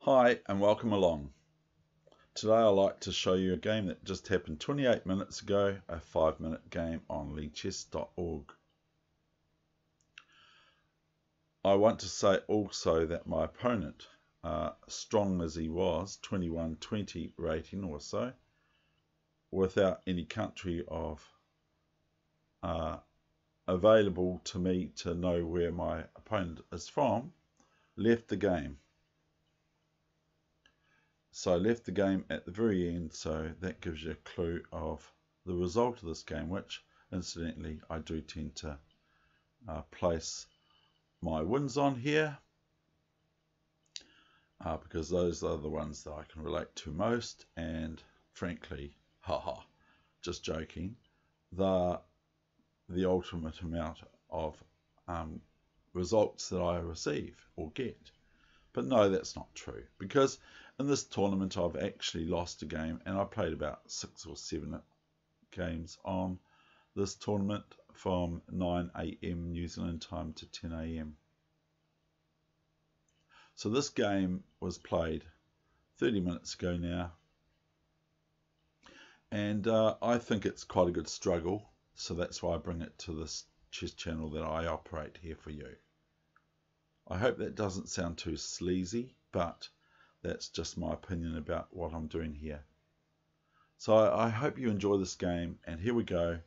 Hi and welcome along. Today I'd like to show you a game that just happened 28 minutes ago, a 5-minute game on leaguechess.org. I want to say also that my opponent, strong as he was, 21-20 rating or so, without any country of available to me to know where my opponent is from, left the game. So I left the game at the very end, so that gives you a clue of the result of this game, which incidentally I do tend to place my wins on here because those are the ones that I can relate to most, and frankly, just joking, the ultimate amount of results that I receive or get. But no, that's not true, because in this tournament I've actually lost a game, and I played about 6 or 7 games on this tournament from 9 AM New Zealand time to 10 AM. So this game was played 30 minutes ago now, and I think it's quite a good struggle, so that's why I bring it to this chess channel that I operate here for you. I hope that doesn't sound too sleazy, but that's just my opinion about what I'm doing here. So I hope you enjoy this game, and here we go.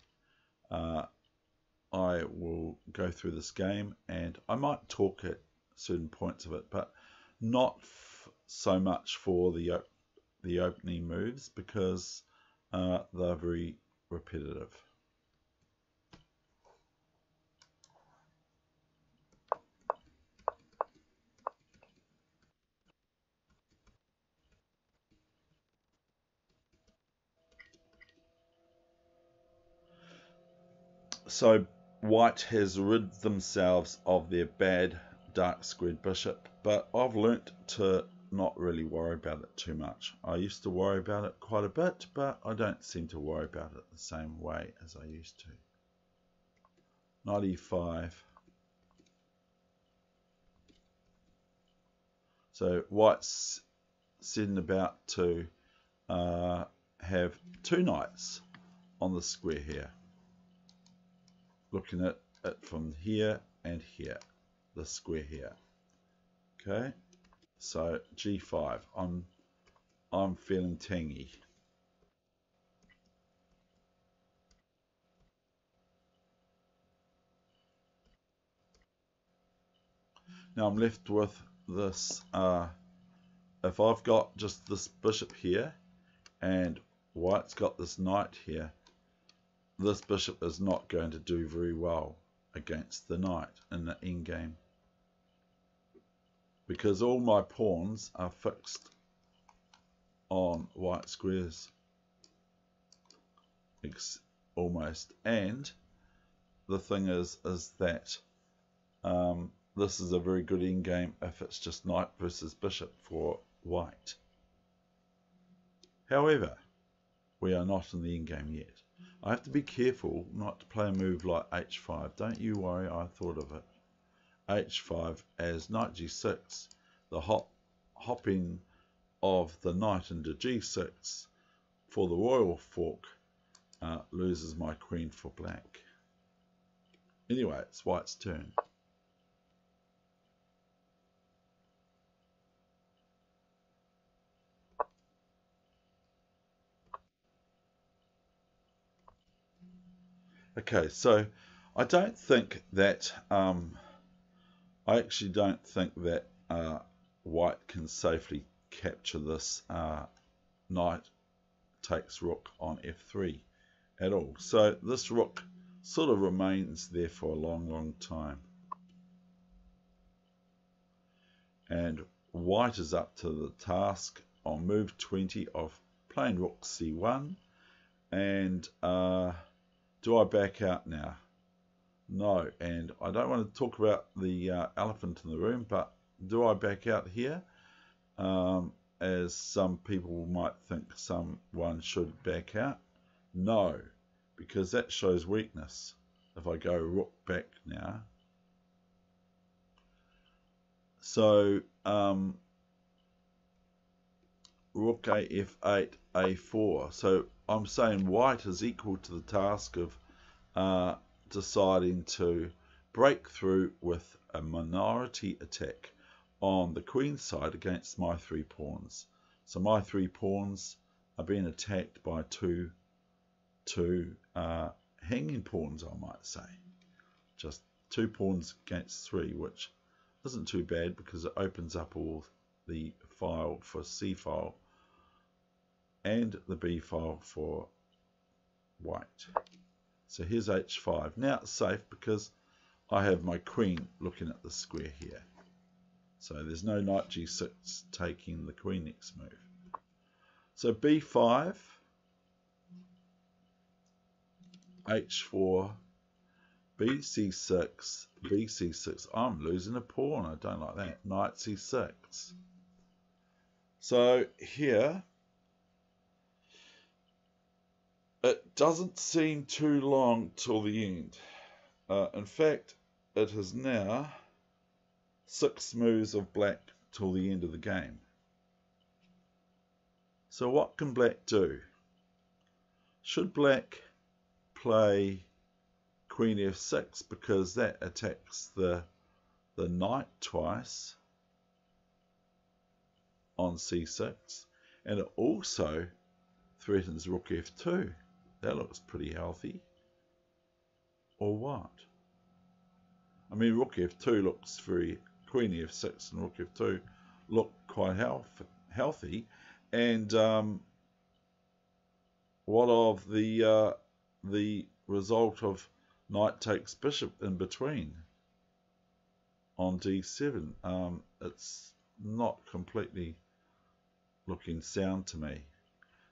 I will go through this game, and I might talk at certain points of it, but not so much for the opening moves, because they're very repetitive. So white has rid themselves of their bad dark squared bishop, but I've learnt to not really worry about it too much. I used to worry about it quite a bit, but I don't seem to worry about it the same way as I used to. Knight e5. So white's setting about to have 2 knights on the square here. Looking at it from here and here, the square here. Okay, so g5. I'm feeling tangy. Now I'm left with this. If I've got just this bishop here, and white's got this knight here, this bishop is not going to do very well against the knight in the endgame, because all my pawns are fixed on white squares almost. And the thing is that this is a very good endgame if it's just knight versus bishop for white. However, we are not in the endgame yet. I have to be careful not to play a move like h5. Don't you worry, I thought of it. h5 as knight g6, the hopping of the knight into g6 for the royal fork loses my queen for black. Anyway, it's white's turn. Okay, so I don't think that I actually don't think that white can safely capture this knight takes rook on f3 at all. So this rook sort of remains there for a long time. And white is up to the task on move 20 of playing rook c1. And do I back out now? No, and I don't want to talk about the elephant in the room, but do I back out here? As some people might think someone should back out. No, because that shows weakness. If I go rook back now. So rook a f8, a4. So I'm saying white is equal to the task of deciding to break through with a minority attack on the queen side against my 3 pawns. So my 3 pawns are being attacked by two hanging pawns, I might say. Just 2 pawns against 3, which isn't too bad because it opens up all the file for C file and the B file for white. So here's H5. Now it's safe because I have my queen looking at the square here. So there's no knight G6 taking the queen next move. So B5, H4, BC6, BC6. I'm losing a pawn. I don't like that. Knight C6. So here, it doesn't seem too long till the end. In fact, it is now 6 moves of black till the end of the game. So what can black do? Should black play queen f6 because that attacks the knight twice on c6, and it also threatens rook f2. That looks pretty healthy. Or what? I mean, rook f2 looks very, queen f6 and rook f2 look quite healthy. And what of the result of knight takes bishop in between on d7? It's not completely looking sound to me.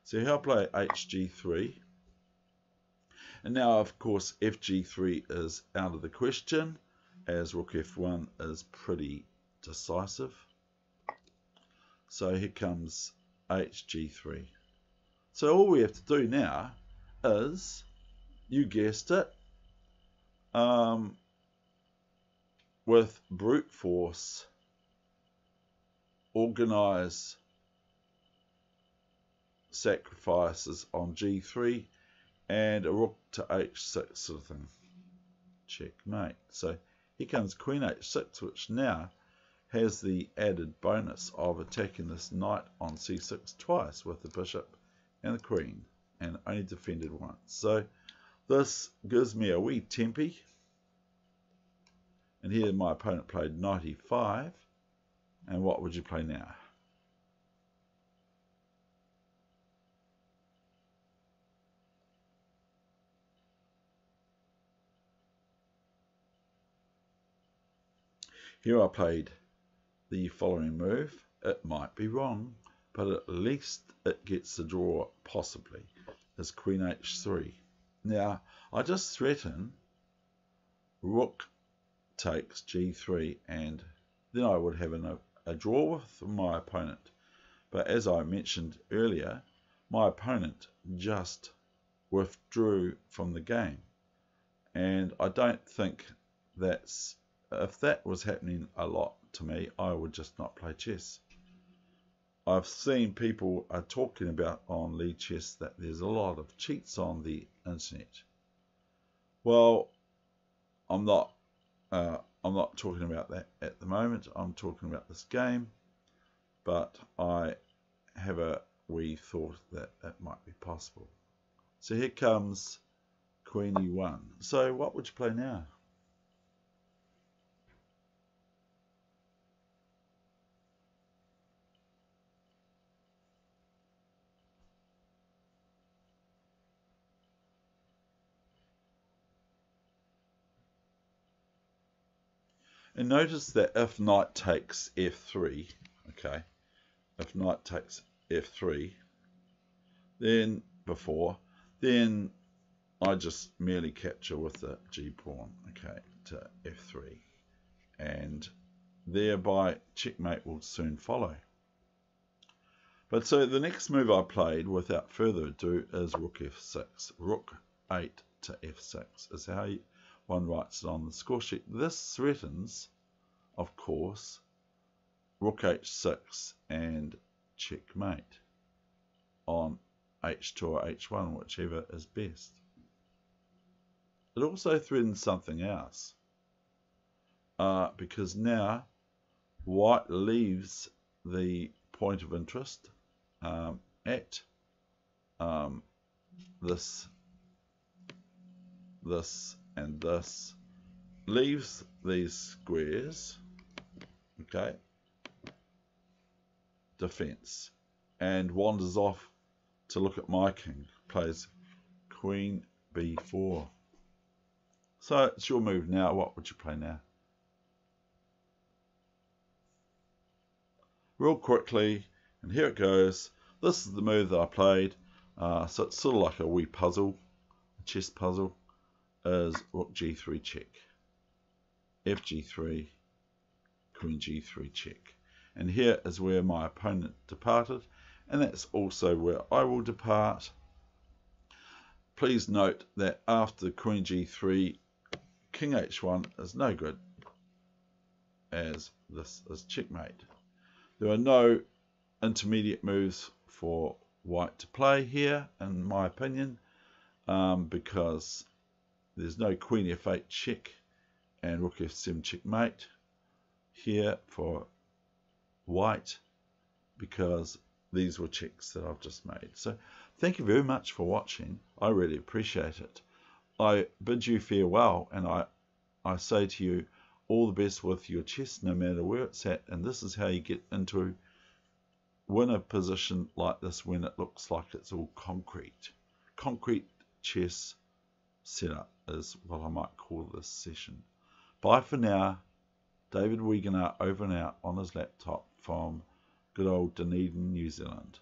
So here I'll play hg3. And now, of course, fg3 is out of the question, as rook f1 is pretty decisive. So here comes hg3. So all we have to do now is, you guessed it, with brute force, organize sacrifices on g3 and a rook to h6 sort of thing. Checkmate. So here comes queen h6, which now has the added bonus of attacking this knight on c6 twice with the bishop and the queen, and only defended once. So this gives me a wee tempi. And here my opponent played knight e5. And what would you play now? Here I played the following move. It might be wrong, but at least it gets the draw, possibly, as queen h3. Now, I just threaten rook takes g3, and then I would have a draw with my opponent. But as I mentioned earlier, my opponent just withdrew from the game. And I don't think that's, if that was happening a lot to me, I would just not play chess. I've seen people are talking about on Lead Chess that there's a lot of cheats on the internet. Well, I'm not talking about that at the moment. I'm talking about this game, but I have a wee thought that that might be possible. So here comes queen e1. So what would you play now? And notice that if knight takes f3, okay, if knight takes f3, then then I just merely capture with the g pawn, okay, to f3, and thereby checkmate will soon follow. But so the next move I played, without further ado, is rook f6. Rook 8 to f6 is how one writes it on the score sheet. This threatens, of course, rook h6 and checkmate. on h2 or h1, whichever is best. It also threatens something else, because now white leaves the point of interest at this, and this, leaves these squares, okay, defense, and wanders off to look at my king, plays queen b4. So it's your move now. What would you play now? Real quickly, and here it goes. This is the move that I played. So it's sort of like a wee puzzle, a chess puzzle. Is rook g3 check, fg3, queen g3 check. And here is where my opponent departed, and that's also where I will depart. Please note that after queen g3, king h1 is no good, as this is checkmate. There are no intermediate moves for white to play here, in my opinion, because there's no queen f8 check and rook f7 checkmate here for white, because these were checks that I've just made. So thank you very much for watching. I really appreciate it. I bid you farewell, and I say to you, all the best with your chess, no matter where it's at. And this is how you get into win a position like this when it looks like it's all concrete. Concrete chess setup is what I might call this session. Bye for now. David Wegener over and out on his laptop from good old Dunedin, New Zealand.